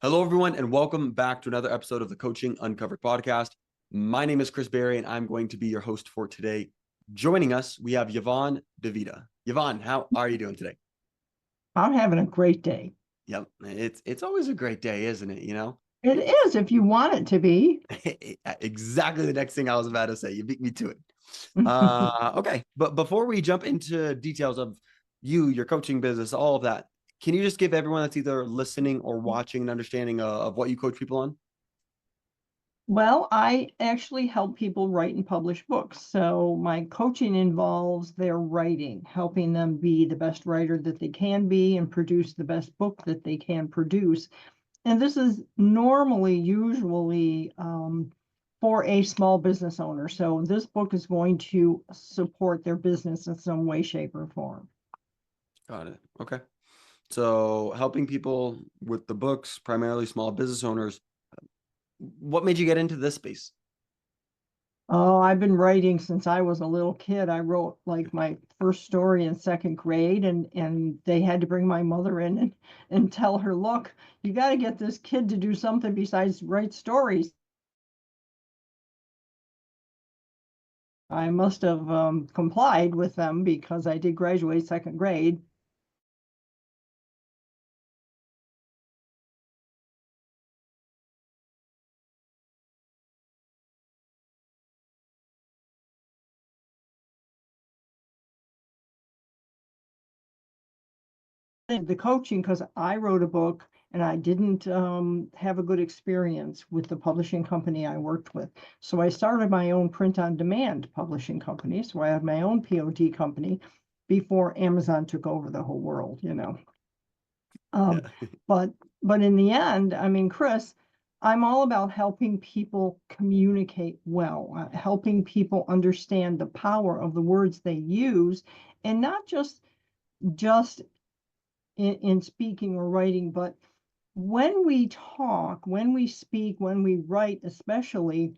Hello, everyone, and welcome back to another episode of the Coaching Uncovered podcast. My name is Chris Berry, and I'm going to be your host for today. Joining us, we have Yvonne DiVita. Yvonne, how are you doing today? I'm having a great day. Yep, it's always a great day, isn't it? It It's is if you want it to be. exactly the next thing I was about to say. You beat me to it. Okay, but before we jump into details of you, your coaching business, all of that, can you just give everyone that's either listening or watching an understanding of what you coach people on? Well, I actually help people write and publish books. So my coaching involves their writing, helping them be the best writer that they can be and produce the best book that they can produce. And this is usually for a small business owner. So this book is going to support their business in some way, shape, or form. Got it. Okay. So helping people with the books, primarily small business owners. What made you get into this space? Oh, I've been writing since I was a little kid. I wrote like my first story in second grade, and they had to bring my mother in and tell her, look, you got to get this kid to do something besides write stories. I must have complied with them because I did graduate second grade. The coaching because I wrote a book and I didn't have a good experience with the publishing company I worked with. So I started my own print on demand publishing company. So I had my own POD company before Amazon took over the whole world. Um, Yeah. but but in the end, I mean, Chris, I'm all about helping people communicate well, helping people understand the power of the words they use, and not just in speaking or writing, but when we talk, when we speak, when we write, especially,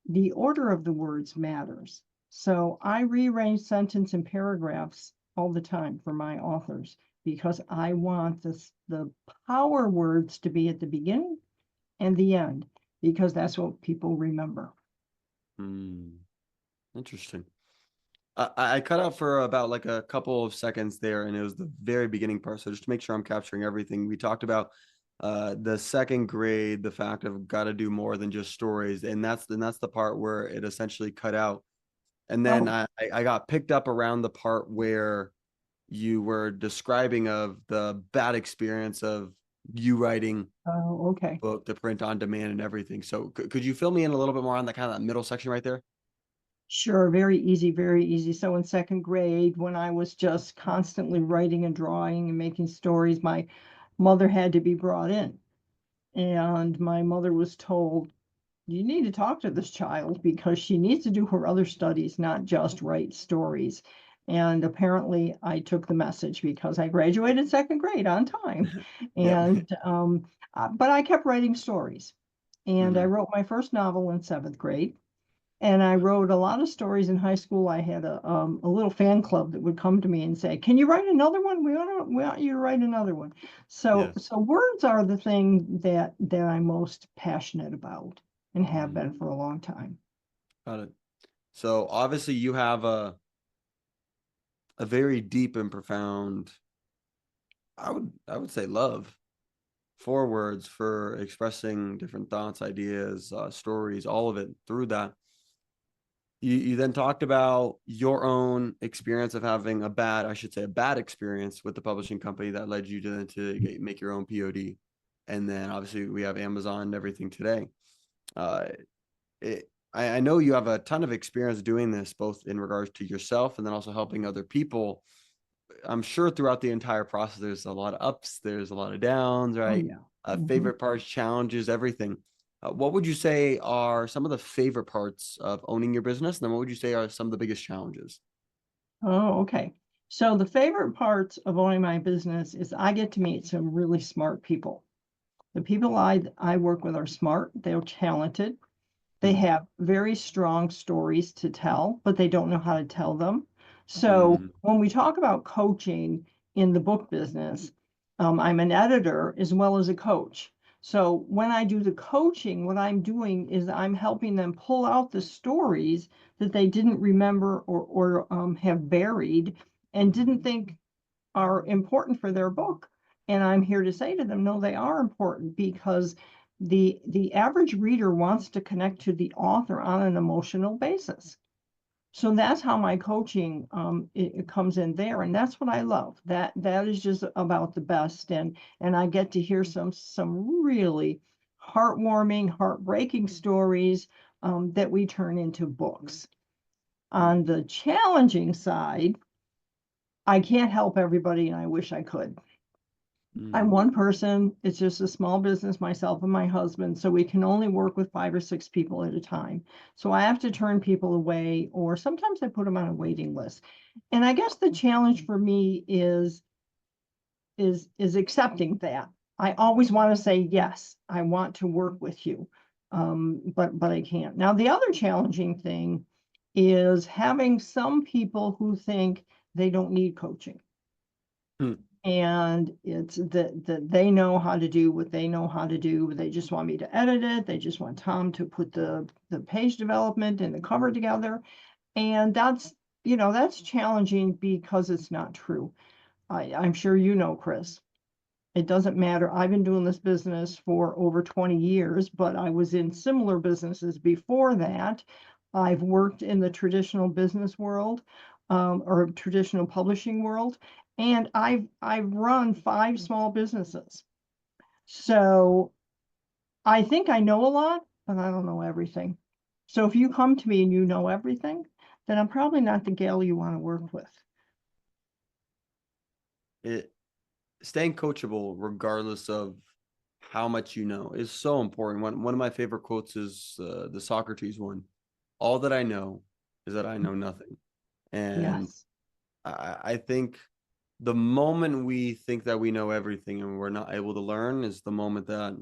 the order of the words matters. So I rearrange sentence and paragraphs all the time for my authors because I want the power words to be at the beginning and the end because that's what people remember. Hmm. Interesting. I cut out for about like a couple of seconds there, and it was the very beginning part. So just to make sure I'm capturing everything, we talked about the second grade, the fact of got to do more than just stories, and that's the part where it essentially cut out. And then Oh, I got picked up around the part where you were describing of the bad experience of you writing oh, okay. book to print on demand and everything. So could you fill me in a little bit more on that kind of that middle section right there? Sure, very easy, very easy. So in second grade, when I was just constantly writing and drawing and making stories, my mother had to be brought in. And my mother was told, you need to talk to this child because she needs to do her other studies, not just write stories. And apparently, I took the message because I graduated second grade on time. Yep. But I kept writing stories. And I Hmm. wrote my first novel in seventh grade. And I wrote a lot of stories in high school. I had a little fan club that would come to me and say, "Can you write another one? We want you to write another one." So Yes. so words are the thing that I'm most passionate about and have Hmm. been for a long time. Got it. So obviously you have a very deep and profound, I would say love for words, for expressing different thoughts, ideas, stories, all of it through that. You then talked about your own experience of having I should say, a bad experience with the publishing company that led you make your own POD. And then obviously we have Amazon and everything today. Uh, I know you have a ton of experience doing this, both in regards to yourself and then also helping other people. I'm sure throughout the entire process, there's a lot of ups, there's a lot of downs, Oh right? yeah. Hmm. Favorite parts, challenges, everything. What would you say are some of the favorite parts of owning your business? And then what would you say are some of the biggest challenges? Oh, okay. So the favorite parts of owning my business is I get to meet some really smart people. The people I work with are smart, they're talented, they Mm, have very strong stories to tell, but they don't know how to tell them. So mm, when we talk about coaching in the book business, I'm an editor as well as a coach. So when I do the coaching, what I'm doing is I'm helping them pull out the stories that they didn't remember or have buried and didn't think are important for their book. And I'm here to say to them, no, they are important because the average reader wants to connect to the author on an emotional basis. So that's how my coaching it comes in there, and that's what I love. That is just about the best, and I get to hear some really heartwarming, heartbreaking stories that we turn into books. On the challenging side, I can't help everybody, and I wish I could. I'm Mm. one person. It's just a small business, myself and my husband. So we can only work with 5 or 6 people at a time. So I have to turn people away, or sometimes I put them on a waiting list. And I guess the challenge for me is accepting that. I always want to say yes, I want to work with you. But I can't. Now the other challenging thing is having some people who think they don't need coaching, Mm. and it's that they know how to do what they know how to do. They just want me to edit it. They just want Tom to put the page development and the cover together. And that's challenging because it's not true. I'm sure you know, Chris. It doesn't matter. I've been doing this business for over 20 years, but I was in similar businesses before that. I've worked in the traditional business world, or traditional publishing world, and I've run 5 small businesses. So I think I know a lot, but I don't know everything. So if you come to me and you know everything, then I'm probably not the gal you want to work with. It Staying coachable regardless of how much you know is so important. One of my favorite quotes is the Socrates one. All that I know is that I know nothing. And Yes. I think the moment we think that we know everything and we're not able to learn is the moment that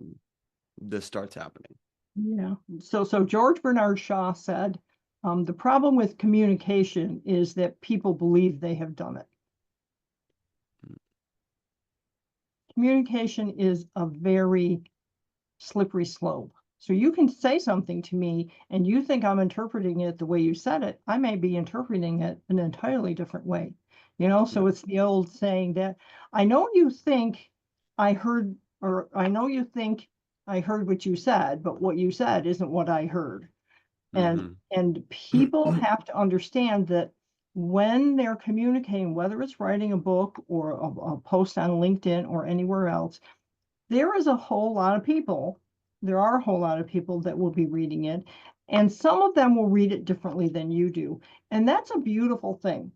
this starts happening. Yeah. So George Bernard Shaw said, the problem with communication is that people believe they have done it. Communication is a very slippery slope. So you can say something to me and you think I'm interpreting it the way you said it. I may be interpreting it an entirely different way. So Yep. it's the old saying that I know you think I heard, or I know you think I heard what you said, but what you said isn't what I heard. And Mm-hmm. and people have to understand that when they're communicating, whether it's writing a book or a post on LinkedIn or anywhere else, there is a whole lot of people. There are a whole lot of people that will be reading it, and some of them will read it differently than you do. And that's a beautiful thing.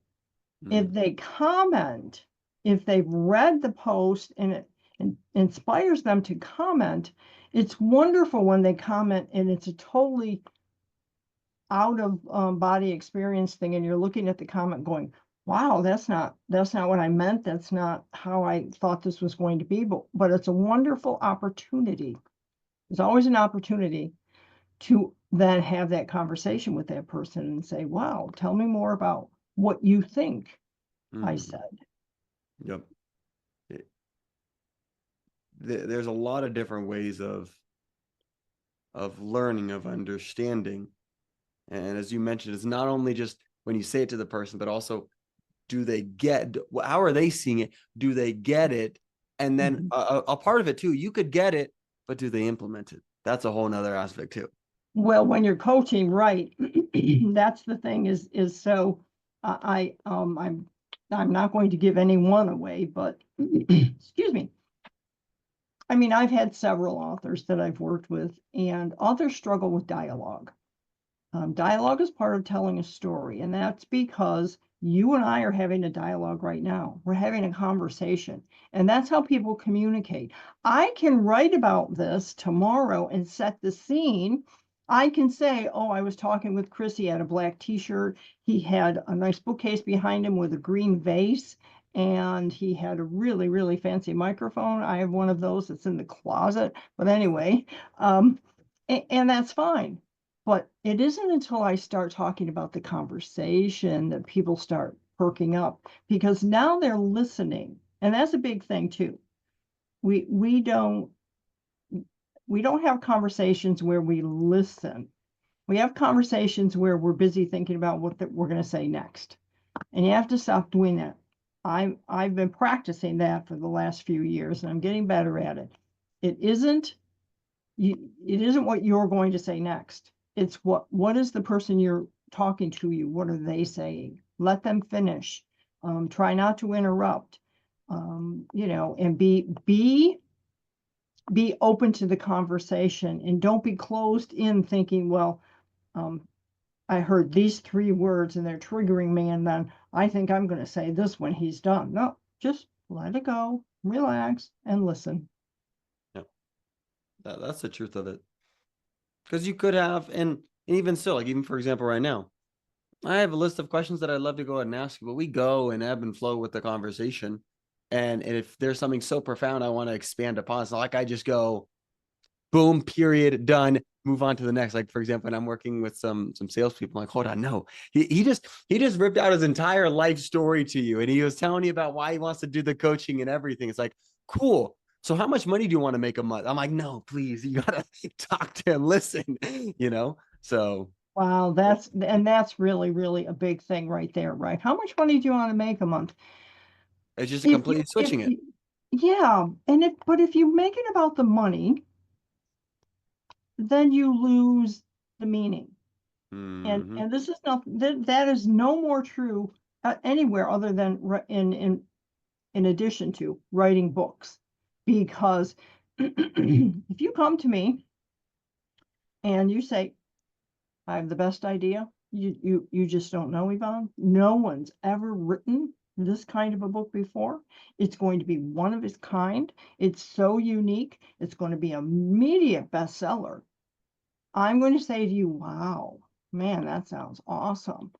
If Mm. they comment, if they've read the post and it inspires them to comment, it's wonderful when they comment and it's a totally out of body experience thing, and you're looking at the comment going, wow, that's not what I meant, that's not how I thought this was going to be, but it's a wonderful opportunity. There's always an opportunity to then have that conversation with that person and say, wow, tell me more about what you think I Mm-hmm. said. Yep. It, there's a lot of different ways of learning, of understanding. And as you mentioned, it's not only just when you say it to the person, but also do they get, how are they seeing it? Do they get it? And then Mhm. a part of it too, you could get it, but do they implement it? That's a whole nother aspect too. Well, when you're coaching, right, that's the thing is so I'm not going to give any one away, but excuse me. I mean, I've had several authors that I've worked with, and authors struggle with dialogue. Dialogue is part of telling a story, and that's because you and I are having a dialogue right now. We're having a conversation, and that's how people communicate. I can write about this tomorrow and set the scene. I can say, oh, I was talking with Chris. He had a black t-shirt. He had a nice bookcase behind him with a green vase, and he had a really, really fancy microphone. I have one of those that's in the closet. But anyway, and that's fine. But it isn't until I start talking about the conversation that people start perking up, because now they're listening. And that's a big thing too. We don't We don't have conversations where we listen. We have conversations where we're busy thinking about what we're going to say next. And you have to stop doing that. I've been practicing that for the last few years, and I'm getting better at it. It isn't what you're going to say next. It's what is the person you're talking to you? What are they saying? Let them finish. Try not to interrupt. And be open to the conversation, and don't be closed in thinking, well, I heard these 3 words and they're triggering me, and then I think I'm going to say this when he's done. No, just let it go, relax, and listen. Yeah, that's the truth of it. Because you could have, and even still, like even for example, right now, I have a list of questions that I'd love to go ahead and ask you, but we go and ebb and flow with the conversation. And if there's something so profound I want to expand upon, it's not like I just go, boom, period, done, move on to the next. Like for example, when I'm working with some salespeople, I'm like, hold on, no, he just ripped out his entire life story to you, and he was telling you about why he wants to do the coaching and everything. It's like, cool. So how much money do you want to make a month? I'm like, no, please, you gotta talk to him, listen, you know. So Wow, that's really, really a big thing right there, right? How much money do you want to make a month? it's just If you, completely switching it. yeah, but if you make it about the money, then you lose the meaning. Mm-hmm. And this is not that is no more true anywhere other than in addition to writing books, because if you come to me and you say, I have the best idea, you just don't know, Yvonne. No one's ever written this kind of a book before. It's going to be one of its kind. It's so unique. It's going to be an immediate bestseller. I'm going to say to you, wow, man, that sounds awesome.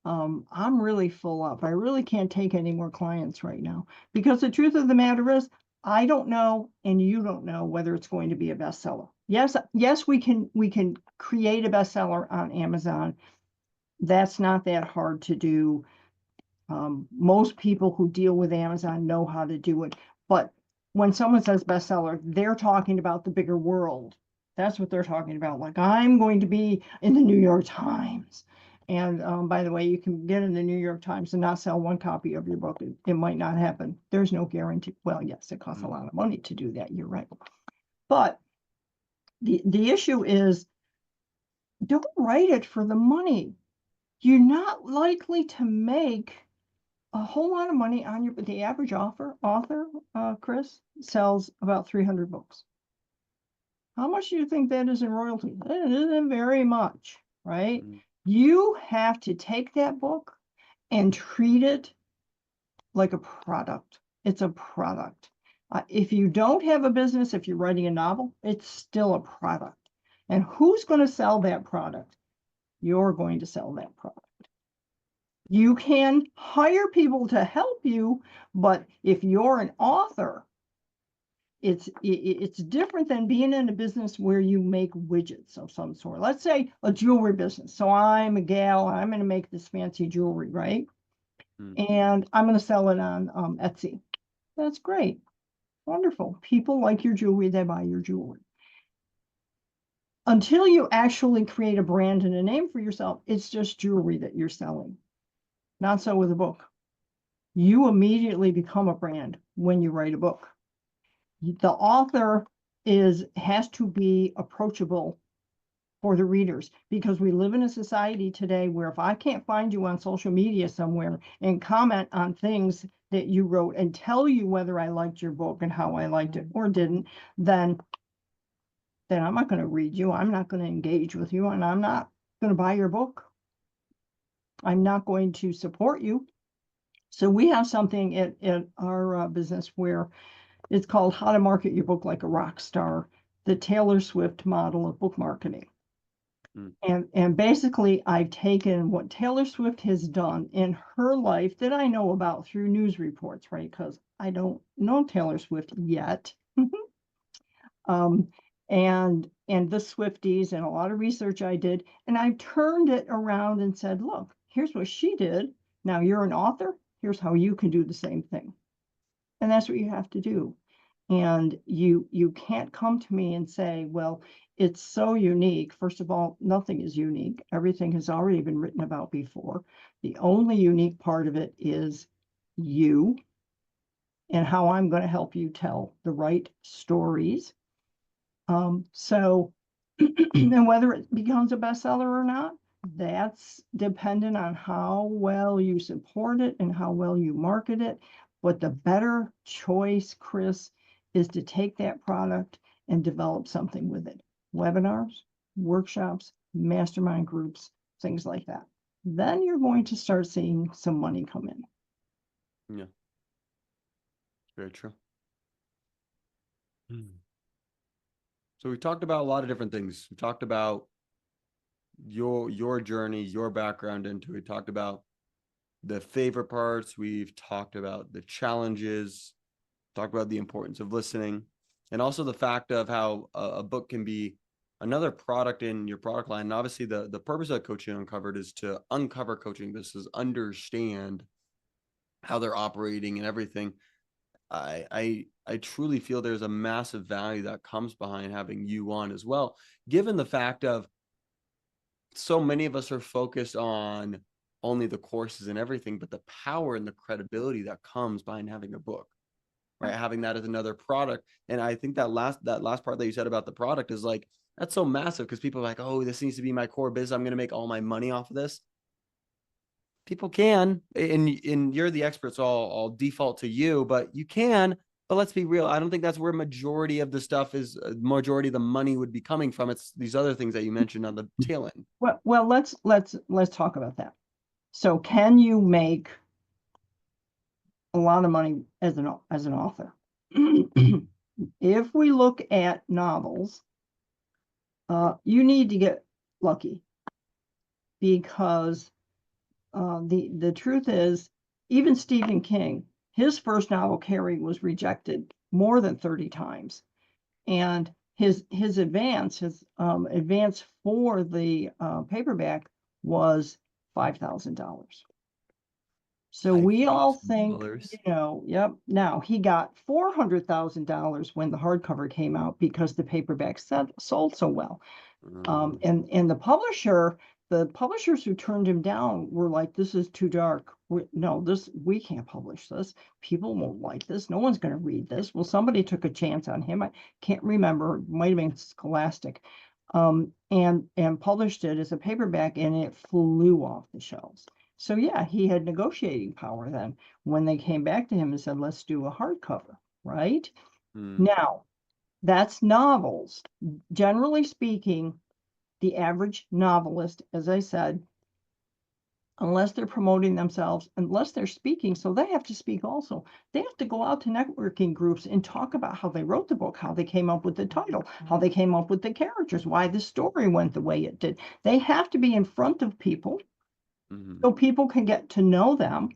I'm really full up. I really can't take any more clients right now, because the truth of the matter is, I don't know, and you don't know whether it's going to be a bestseller. Yes, we can create a bestseller on Amazon. That's not that hard to do. Most people who deal with Amazon know how to do it. But when someone says bestseller, they're talking about the bigger world. That's what they're talking about. Like, I'm going to be in the New York Times. And by the way, you can get in the New York Times and not sell one copy of your book. It might not happen. There's no guarantee. Well, yes, it costs a lot of money to do that. You're right. But the issue is, don't write it for the money. You're not likely to make a whole lot of money on your, but the average author, Chris, sells about 300 books. How much do you think that is in royalties? It isn't very much, right? Mm-hmm. You have to take that book and treat it like a product. It's a product. If you don't have a business, if you're writing a novel, it's still a product. And who's going to sell that product? You're going to sell that product. You can hire people to help you, but if you're an author, it's different than being in a business where you make widgets of some sort. Let's say a jewelry business. So I'm a gal, I'm going to make this fancy jewelry, right? And I'm going to sell it on Etsy. That's great. Wonderful. People like your jewelry, they buy your jewelry. Until you actually create a brand and a name for yourself, it's just jewelry that you're selling. Not so with a book. You immediately become a brand when you write a book. The author has to be approachable for the readers, because we live in a society today where if I can't find you on social media somewhere and comment on things that you wrote and tell you whether I liked your book and how I liked it or didn't, then I'm not going to read you. I'm not going to engage with you, and I'm not going to buy your book. I'm not going to support you. So we have something at our business where it's called How to Market Your Book Like a Rock Star, the Taylor Swift model of book marketing. And basically, I've taken what Taylor Swift has done in her life that I know about through news reports, right? Because I don't know Taylor Swift yet. um, and the Swifties, and a lot of research I did, and I turned it around and said, look, here's what she did. Now you're an author. Here's how you can do the same thing. And that's what you have to do. And you can't come to me and say, well, it's so unique. First of all, nothing is unique. Everything has already been written about before. The only unique part of it is you and how I'm going to help you tell the right stories. So, and whether it becomes a bestseller or not, that's dependent on how well you support it and how well you market it. But the better choice, Chris, is to take that product and develop something with it. Webinars, workshops, mastermind groups, things like that. Then you're going to start seeing some money come in. Yeah, very true. So we talked about a lot of different things. We talked about your journey, your background into it. We talked about the favorite parts. We've talked about the challenges, talked about the importance of listening, and also the fact of how a book can be another product in your product line. And obviously, the purpose of Coaching Uncovered is to uncover coaching businesses, understand how they're operating and everything. I truly feel there's a massive value that comes behind having you on as well, given the fact of so many of us are focused on only the courses and everything, but the power and the credibility that comes behind having a book, right? Having that as another product. And I think that last part that you said about the product is like, that's so massive because people are like, oh, this needs to be my core business. I'm going to make all my money off of this. People can, and you're the expert, so I'll default to you, but you can. But let's be real. I don't think that's where majority of the stuff is. Majority of the money would be coming from. It's these other things that you mentioned on the tail end. Well, let's talk about that. So, can you make a lot of money as an author? If we look at novels, you need to get lucky because the truth is, even Stephen King, his first novel, Carrie, was rejected more than 30 times, and his advance for the paperback was $5,000. So Five we all thousand think, dollars. yep. Now he got $400,000 when the hardcover came out because the paperback sold so well. And the publishers who turned him down were like, "This is too dark. We can't publish this. People won't like this. No one's going to read this." Well, somebody took a chance on him. I can't remember. It might have been Scholastic, and published it as a paperback, and it flew off the shelves. So yeah, he had negotiating power then when they came back to him and said, "Let's do a hardcover," right? Now, that's novels. Generally speaking, the average novelist, as I said, unless they're promoting themselves, unless they're speaking, so they have to speak also. They have to go out to networking groups and talk about how they wrote the book, how they came up with the title, how they came up with the characters, why the story went the way it did. They have to be in front of people so people can get to know them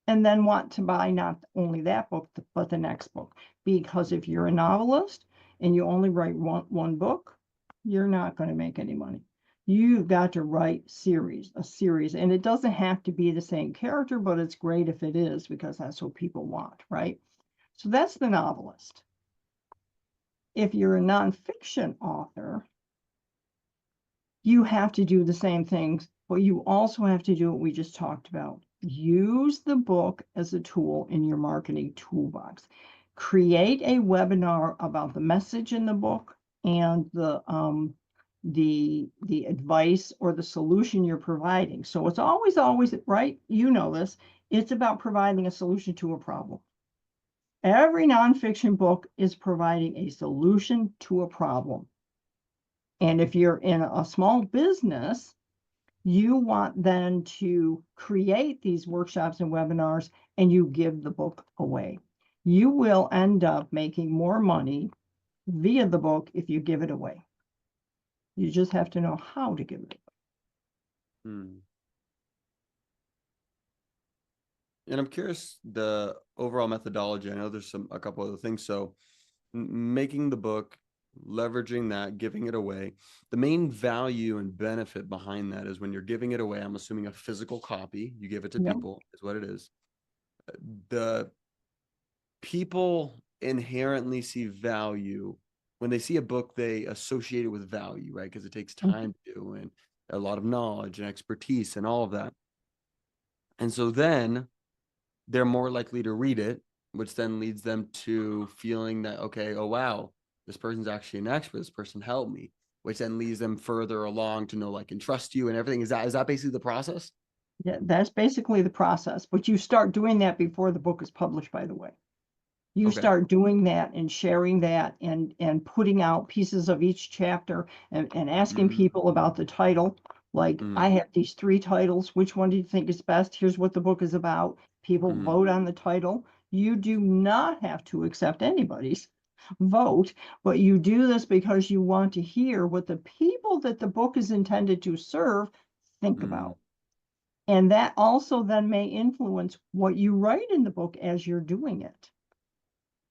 and then want to buy not only that book, but the next book. Because if you're a novelist and you only write one book, you're not going to make any money. You've got to write a series, and it doesn't have to be the same character, but it's great if it is because that's what people want, right? So that's the novelist. If you're a nonfiction author, you have to do the same things, but you also have to do what we just talked about. Use the book as a tool in your marketing toolbox. Create a webinar about the message in the book and the advice or the solution you're providing. So it's always right. You know this. It's about providing a solution to a problem. Every nonfiction book is providing a solution to a problem. And if you're in a small business, you want then to create these workshops and webinars and you give the book away. You will end up making more money via the book if you give it away. You just have to know how to give it And I'm curious the overall methodology. I know there's a couple other things. So making the book, leveraging that, giving it away. The main value and benefit behind that is when you're giving it away, I'm assuming a physical copy, you give it to away. people, is what it is. The people inherently see value when they see a book, they associate it with value, right? Because it takes time to do and a lot of knowledge and expertise and all of that. And so then they're more likely to read it, which then leads them to feeling that, okay, oh, wow, this person's actually an expert. This person helped me, which then leads them further along to know, like, and trust you and everything. Is that basically the process? Yeah, that's basically the process. But you start doing that before the book is published, by the way. You Okay. start doing that and sharing that and putting out pieces of each chapter and asking Mm-hmm. people about the title. Like, I Mm-hmm. have these 3 titles. Which one do you think is best? Here's what the book is about. People Mm-hmm. vote on the title. You do not have to accept anybody's vote, but you do this because you want to hear what the people that the book is intended to serve think Mm-hmm. about. And that also then may influence what you write in the book as you're doing it.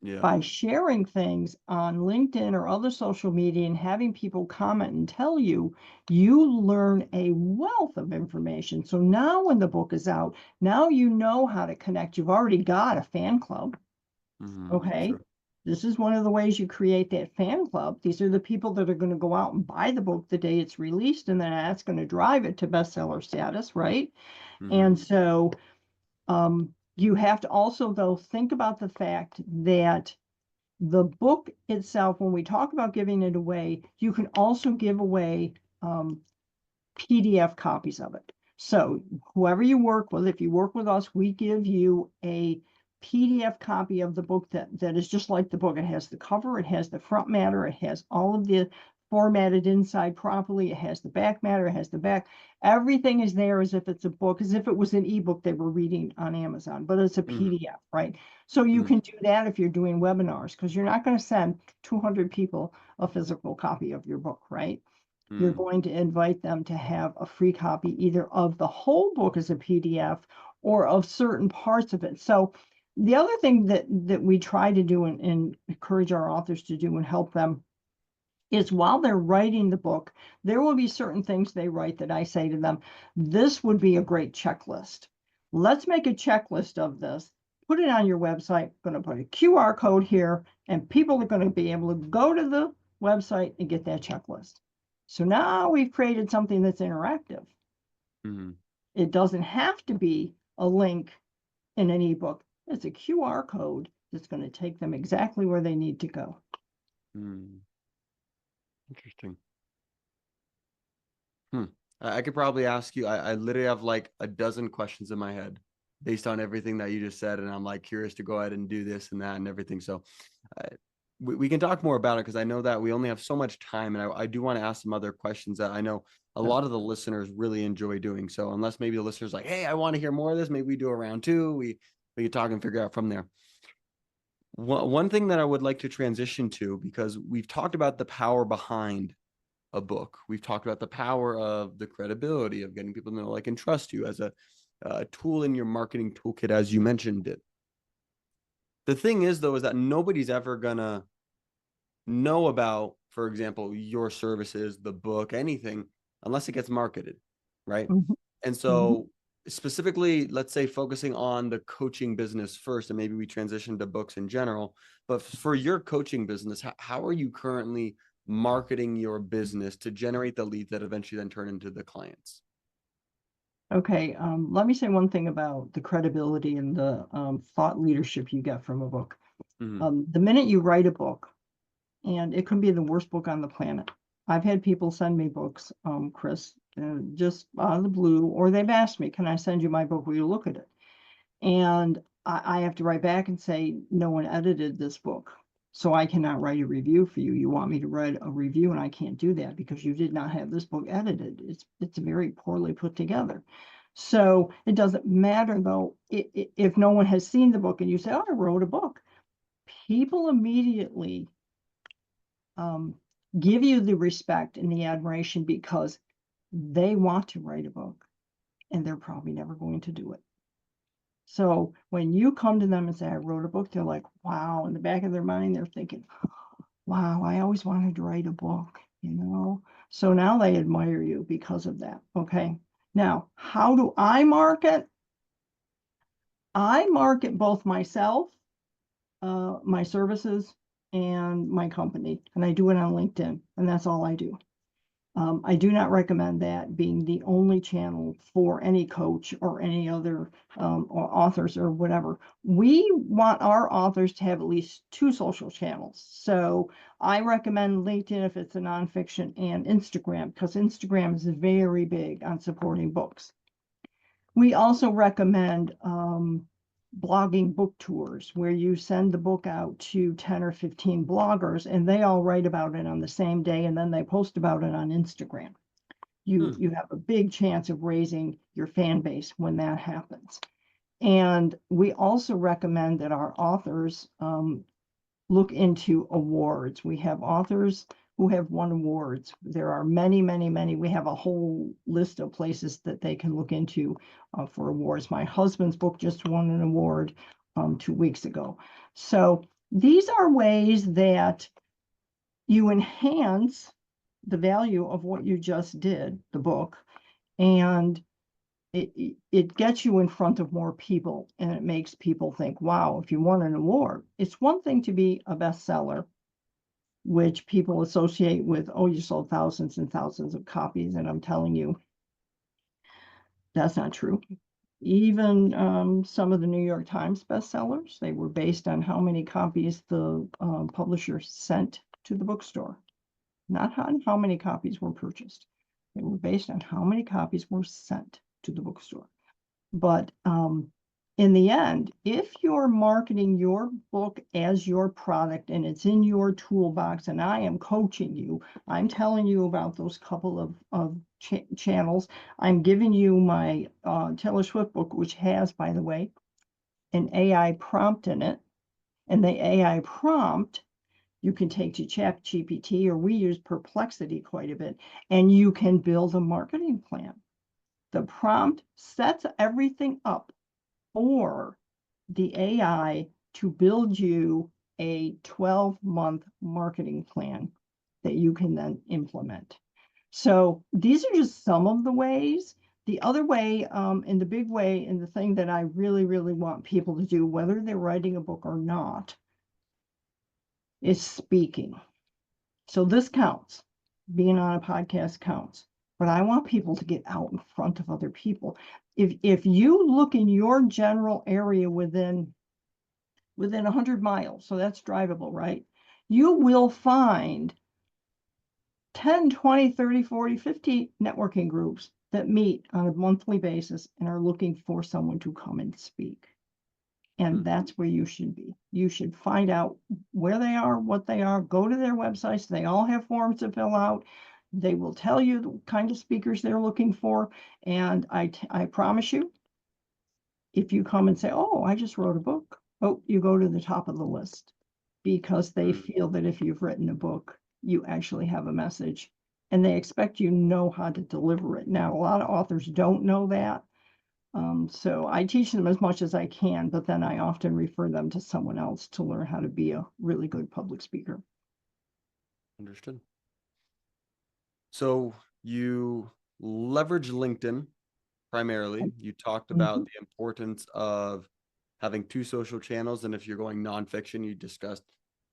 Yeah. By sharing things on LinkedIn or other social media and having people comment and tell you, you learn a wealth of information. So now when the book is out, now you know how to connect. You've already got a fan club. Mm-hmm. Okay. Sure. This is one of the ways you create that fan club. These are the people that are going to go out and buy the book the day it's released, and then that's going to drive it to bestseller status, right? Mm-hmm. And so you have to also, though, think about the fact that the book itself, when we talk about giving it away, you can also give away PDF copies of it. So whoever you work with, if you work with us, we give you a PDF copy of the book that is just like the book. It has the cover, it has the front matter, it has all of the formatted inside properly, it has the back matter, it has the back. Everything is there as if it's a book, as if it was an ebook they were reading on Amazon, but it's a Mm-hmm. PDF, right? So you can do that if you're doing webinars, because you're not going to send 200 people a physical copy of your book, right? You're Mm-hmm. going to invite them to have a free copy either of the whole book as a PDF or of certain parts of it. So the other thing that we try to do and encourage our authors to do and help them is while they're writing the book, there will be certain things they write that I say to them, this would be a great checklist. Let's make a checklist of this, put it on your website, going to put a QR code here, and people are going to be able to go to the website and get that checklist. So now we've created something that's interactive. Mm-hmm. It doesn't have to be a link in an ebook. It's a QR code that's going to take them exactly where they need to go. Mm-hmm. Interesting. Hmm. I could probably ask you. I literally have like a dozen questions in my head based on everything that you just said, and I'm like curious to go ahead and do this and that and everything. So we can talk more about it because I know that we only have so much time, and I do want to ask some other questions that I know a lot of the listeners really enjoy doing. So unless maybe the listeners like, hey, I want to hear more of this, maybe we do a round two. We can talk and figure out from there. One thing that I would like to transition to, because we've talked about the power behind a book. We've talked about the power of the credibility of getting people to know, like, and trust you as a tool in your marketing toolkit, as you mentioned it. The thing is, though, is that nobody's ever gonna know about, for example, your services, the book, anything, unless it gets marketed, right? Mhm, And mhm. so, specifically, let's say focusing on the coaching business first, and maybe we transition to books in general. But for your coaching business, how are you currently marketing your business to generate the leads that eventually then turn into the clients? Okay, let me say one thing about the credibility and the thought leadership you get from a book. Mm-hmm. The minute you write a book, and it could be the worst book on the planet. I've had people send me books, Chris, just out of the blue, or they've asked me, can I send you my book? Will you look at it? And I have to write back and say, no one edited this book. So I cannot write a review for you. You want me to write a review, and I can't do that because you did not have this book edited. It's very poorly put together. So it doesn't matter though if no one has seen the book and you say, oh, I wrote a book. People immediately give you the respect and the admiration because they want to write a book and they're probably never going to do it. So when you come to them and say, I wrote a book, they're like, wow. In the back of their mind, they're thinking, wow, I always wanted to write a book. So now they admire you because of that. Okay. Now, how do I market? I market both myself my services and my company, and I do it on LinkedIn, and that's all I do. I do not recommend that being the only channel for any coach or any other or authors or whatever. We want our authors to have at least 2 social channels. So I recommend LinkedIn if it's a nonfiction, and Instagram, because Instagram is very big on supporting books. We also recommend blogging book tours, where you send the book out to 10 or 15 bloggers and they all write about it on the same day, and then they post about it on Instagram. You have a big chance of raising your fan base when that happens. And we also recommend that our authors look into awards. We have authors who have won awards. There are many, many, many. We have a whole list of places that they can look into for awards. My husband's book just won an award 2 weeks ago. So these are ways that you enhance the value of what you just did, the book, and it gets you in front of more people, and it makes people think, wow, if you won an award. It's one thing to be a bestseller, which people associate with, oh, you sold thousands and thousands of copies. And I'm telling you, that's not true. Even some of the New York Times bestsellers, they were based on how many copies the publisher sent to the bookstore, not on how many copies were purchased. They were based on how many copies were sent to the bookstore. But in the end, if you're marketing your book as your product and it's in your toolbox, and I am coaching you, I'm telling you about those couple of channels. I'm giving you my Taylor Swift book, which has, by the way, an AI prompt in it. And the AI prompt you can take to ChatGPT, or we use Perplexity quite a bit, and you can build a marketing plan. The prompt sets everything up for the AI to build you a 12-month marketing plan that you can then implement. So these are just some of the ways. The other way, and the big way, and the thing that I really, really want people to do, whether they're writing a book or not, is speaking. So this counts. Being on a podcast counts. But I want people to get out in front of other people. If you look in your general area within 100 miles, so that's drivable, right? You will find 10, 20, 30, 40, 50 networking groups that meet on a monthly basis and are looking for someone to come and speak. And that's where you should be. You should find out where they are, what they are, go to their websites. They all have forms to fill out. They will tell you the kind of speakers they're looking for. And I promise you, if you come and say, oh, I just wrote a book, oh, you go to the top of the list, because they feel that if you've written a book, you actually have a message, and they expect you know how to deliver it. Now, a lot of authors don't know that. So I teach them as much as I can, but then I often refer them to someone else to learn how to be a really good public speaker. Understood. So you leverage LinkedIn primarily. You talked about the importance of having 2 social channels. And if you're going nonfiction, you discussed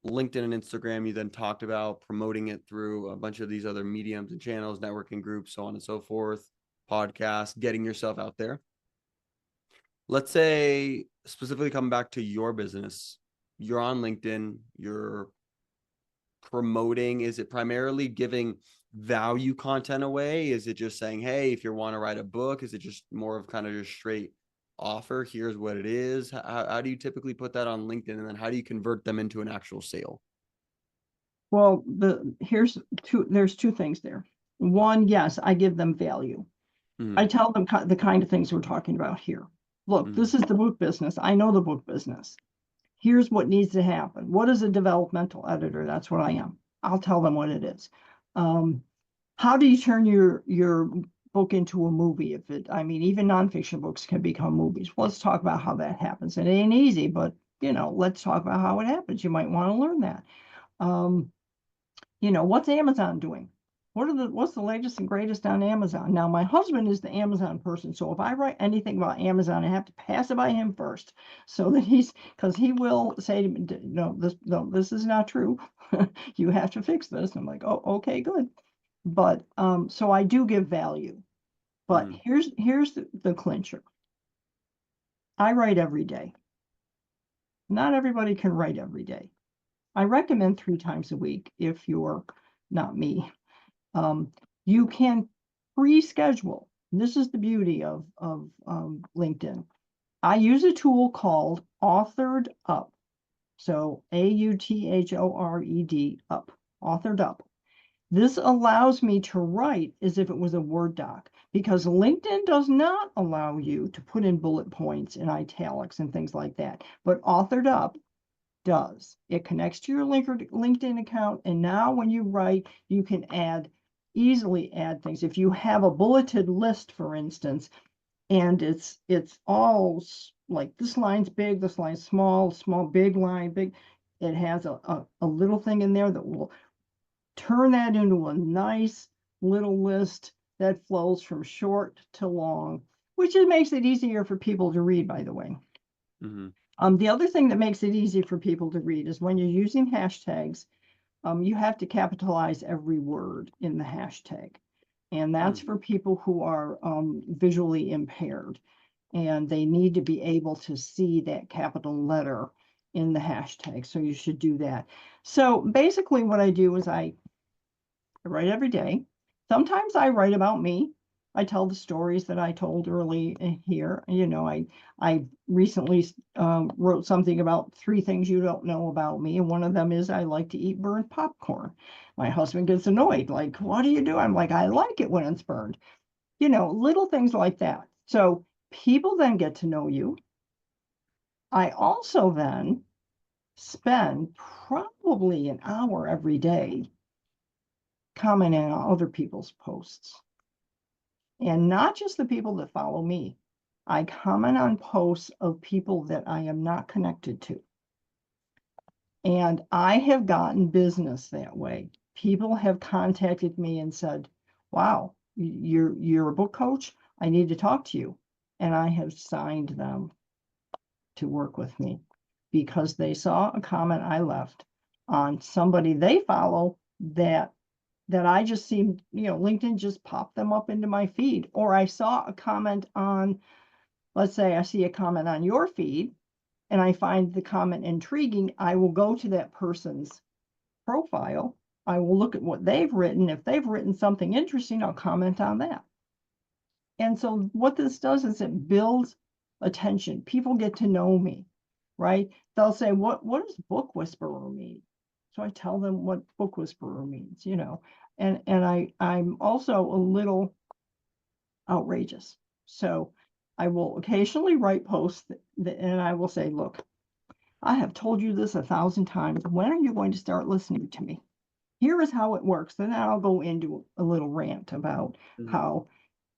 LinkedIn and Instagram. You then talked about promoting it through a bunch of these other mediums and channels, networking groups, so on and so forth, podcasts, getting yourself out there. Let's say, specifically coming back to your business, you're on LinkedIn, you're promoting. Is it primarily giving value content away? Is it just saying, hey, if you want to write a book? Is it just more of kind of just straight offer? Here's what it is. How do you typically put that on LinkedIn? And then how do you convert them into an actual sale? Well, there's 2 things there. One, yes, I give them value. I tell them the kind of things we're talking about here. Look, this is the book business. I know the book business. Here's what needs to happen. What is a developmental editor? That's what I am. I'll tell them what it is. How do you turn your book into a movie? Even nonfiction books can become movies. Well, let's talk about how that happens. It ain't easy, but let's talk about how it happens. You might want to learn that. What's Amazon doing? what's the latest and greatest on Amazon? Now, my husband is the Amazon person, so if I write anything about Amazon, I have to pass it by him first, so that because he will say to me, no, this is not true. You have to fix this. I'm like, oh, okay, good. But so I do give value. But Mhm. here's the clincher. I write every day. Not everybody can write every day. I recommend 3 times a week if you're not me. Um, you can pre-schedule. This is the beauty of LinkedIn. I use a tool called Authored Up. So AUTHORED up, Authored Up. This allows me to write as if it was a Word doc because LinkedIn does not allow you to put in bullet points and italics and things like that. But Authored Up does. It connects to your LinkedIn account. And now when you write, you can easily add things. If you have a bulleted list, for instance, and it's all like this line's big, this line's small, big line, big, it has a little thing in there that will turn that into a nice little list that flows from short to long, which makes it easier for people to read, by the way. Mhm. The other thing that makes it easy for people to read is when you're using hashtags, you have to capitalize every word in the hashtag. And that's Mm. for people who are visually impaired and they need to be able to see that capital letter in the hashtag. So you should do that. So basically, what I do is I write every day. Sometimes I write about me. I tell the stories that I told early here. I recently wrote something about 3 things you don't know about me, and one of them is I like to eat burnt popcorn. My husband gets annoyed, like, "What do you do?" I'm like, "I like it when it's burned." Little things like that. So people then get to know you. I also then spend probably an hour every day commenting on other people's posts. And not just the people that follow me. I comment on posts of people that I am not connected to. And I have gotten business that way. People have contacted me and said, "Wow, you're a book coach. I need to talk to you." And I have signed them to work with me because they saw a comment I left on somebody they follow that I just seemed, LinkedIn just popped them up into my feed. Or I saw a comment on, let's say I see a comment on your feed and I find the comment intriguing, I will go to that person's profile. I will look at what they've written. If they've written something interesting, I'll comment on that. And so what this does is it builds attention. People get to know me, right? They'll say, what does book whisperer mean? So I tell them what book whisperer means. And I'm also a little outrageous. So I will occasionally write posts and I will say, "Look, I have told you this 1,000 times. When are you going to start listening to me? Here is how it works." Then I'll go into a little rant about Mhm. how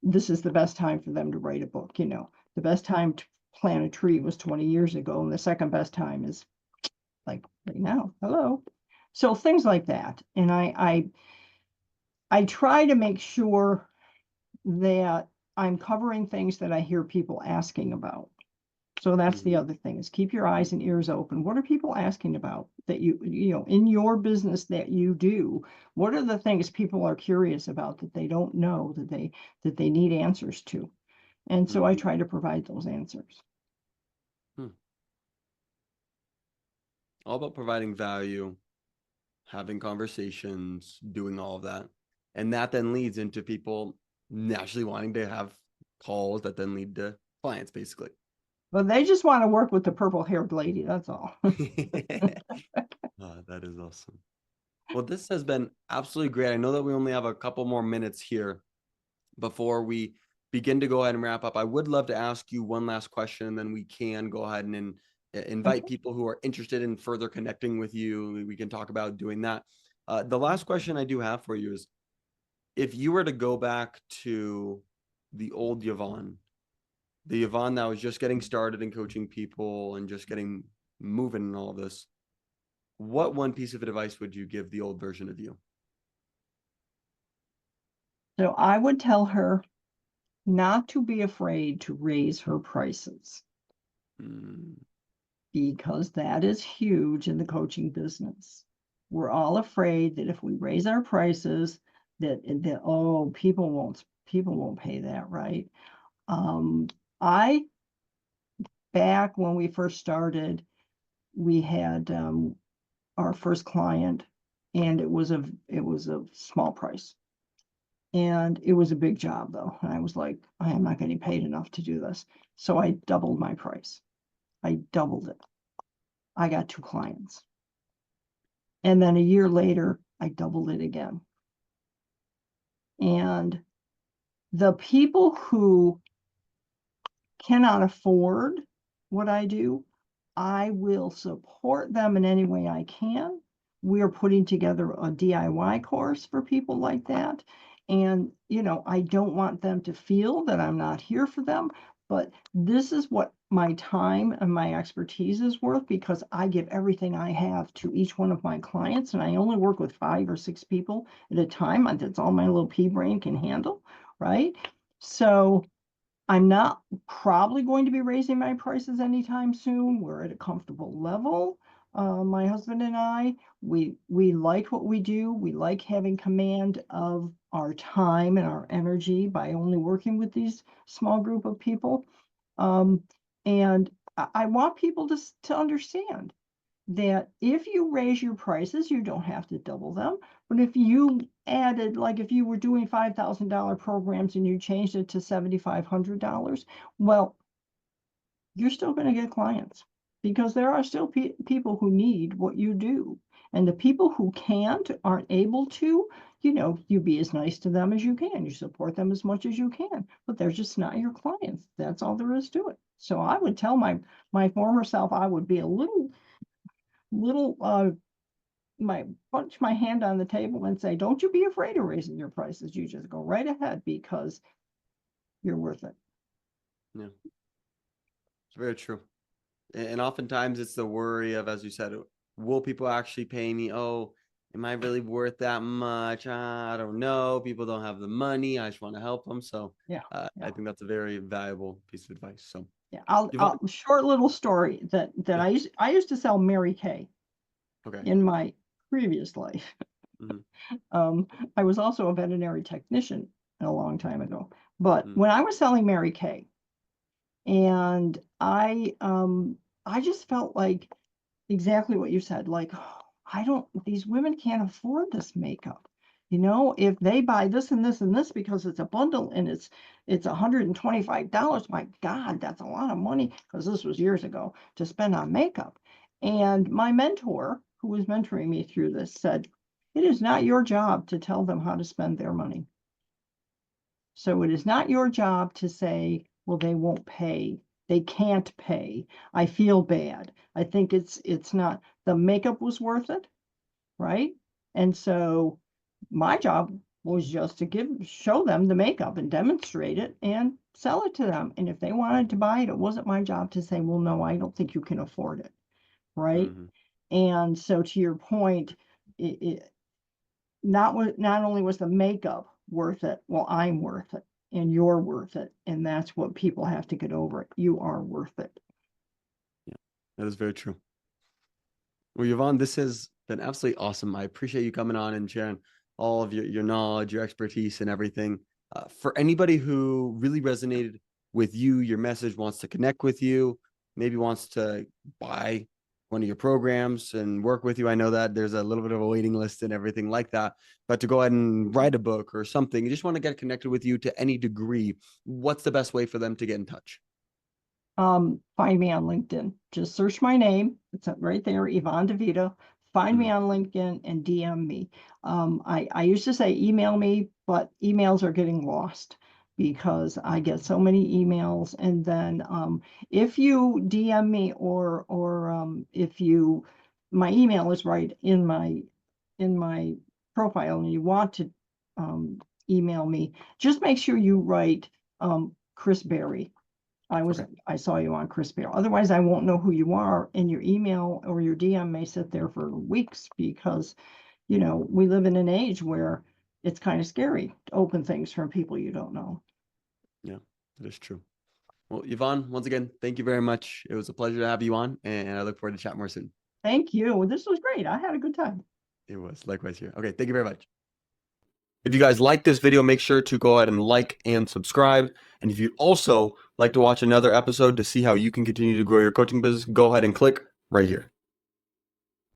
this is the best time for them to write a book. The best time to plant a tree was 20 years ago, and the second best time is like right now. Hello. So things like that. And I try to make sure that I'm covering things that I hear people asking about. So that's the Mhm. other thing is keep your eyes and ears open. What are people asking about that in your business that you do? What are the things people are curious about that they don't know that they need answers to? And so I Mhm. try to provide those answers. Hmm. All about providing value, having conversations, doing all of that. And that then leads into people naturally wanting to have calls that then lead to clients, basically. But they just want to work with the purple-haired lady, that's all. That is awesome. Well, this has been absolutely great. I know that we only have a couple more minutes here before we begin to go ahead and wrap up. I would love to ask you one last question, and then we can go ahead and invite Okay. people who are interested in further connecting with you. We can talk about doing that. The last question I do have for you is if you were to go back to the old Yvonne, the Yvonne that was just getting started in coaching people and just getting moving and all this, what one piece of advice would you give the old version of you? So I would tell her not to be afraid to raise her prices, Mm, because that is huge in the coaching business. We're all afraid that if we raise our prices, that oh, people won't pay that, right? I back when we first started, we had our first client, and it was a small price, and it was a big job though. And I was like, I am not getting paid enough to do this, so I doubled my price. I doubled it. I got 2 clients. And then a year later, I doubled it again. And the people who cannot afford what I do, I will support them in any way I can. We're putting together a DIY course for people like that. And, I don't want them to feel that I'm not here for them, but this is what my time and my expertise is worth, because I give everything I have to each one of my clients, and I only work with 5 or 6 people at a time. That's all my little pea brain can handle, right? So I'm not probably going to be raising my prices anytime soon. We're at a comfortable level. My husband and I, we like what we do. We like having command of our time and our energy by only working with these small group of people. Um, and I want people to understand that if you raise your prices, you don't have to double them. But if you added, like if you were doing $5,000 programs and you changed it to $7,500, well, you're still going to get clients, because there are still people who need what you do. And the people who aren't able to, you be as nice to them as you can. You support them as much as you can, but they're just not your clients. That's all there is to it. So I would tell my former self, I would be a little my punch my hand on the table and say, don't you be afraid of raising your prices. You just go right ahead, because you're worth it. yeah, it's very true. And oftentimes it's the worry of, as you said, will people actually pay me? Oh, am I really worth that much? I don't know. People don't have the money. I just want to help them. So Yeah. I Yeah. think that's a very valuable piece of advice. So, Yeah. I'll short little story that yeah, I used to sell Mary Kay okay. in my previous life. Mm-hmm, Um, I was also a veterinary technician a long time ago. But mm-hmm, when I was selling Mary Kay, and I just felt like exactly what you said. Like, oh, these women can't afford this makeup. If they buy this and this and this because it's a bundle and it's $125, my God, that's a lot of money, because this was years ago, to spend on makeup. And my mentor, who was mentoring me through this, said, it is not your job to tell them how to spend their money. So it is not your job to say, well, they won't pay. They can't pay. I feel bad. I think it's not, the makeup was worth it, right? And so my job was just to show them the makeup and demonstrate it and sell it to them. And if they wanted to buy it, it wasn't my job to say, well, no, I don't think you can afford it, right? mm-hmm. And so to your point, it not only was the makeup worth it, well, I'm worth it and you're worth it. And that's what people have to get over. You are worth it. Yeah, that is very true. Well, Yvonne, this has been absolutely awesome. I appreciate you coming on and sharing all of your knowledge, your expertise, and everything. For anybody who really resonated with you, your message, wants to connect with you, maybe wants to buy one of your programs and work with you. I know that there's a little bit of a waiting list and everything like that, but to go ahead and write a book or something, you just want to get connected with you to any degree, what's the best way for them to get in touch? Find me on LinkedIn. Just search my name. It's right there, Yvonne DiVita. Find me Mm, on LinkedIn and DM me. I used to say email me, but emails are getting lost because I get so many emails. And then if you DM me, or if my email is right in my profile, and you want to um, email me, just make sure you write Chris Berry. okay. I saw you on Chris Bear. Otherwise, I won't know who you are, and your email or your DM may sit there for weeks, because we live in an age where it's kind of scary to open things from people you don't know. Yeah, that is true. Well, Yvonne, once again, thank you very much. It was a pleasure to have you on, and I look forward to chat more soon. Thank you. This was great. I had a good time. It was likewise here. Okay, thank you very much. If you guys like this video, make sure to go ahead and like and subscribe. And if you'd also like to watch another episode to see how you can continue to grow your coaching business, go ahead and click right here.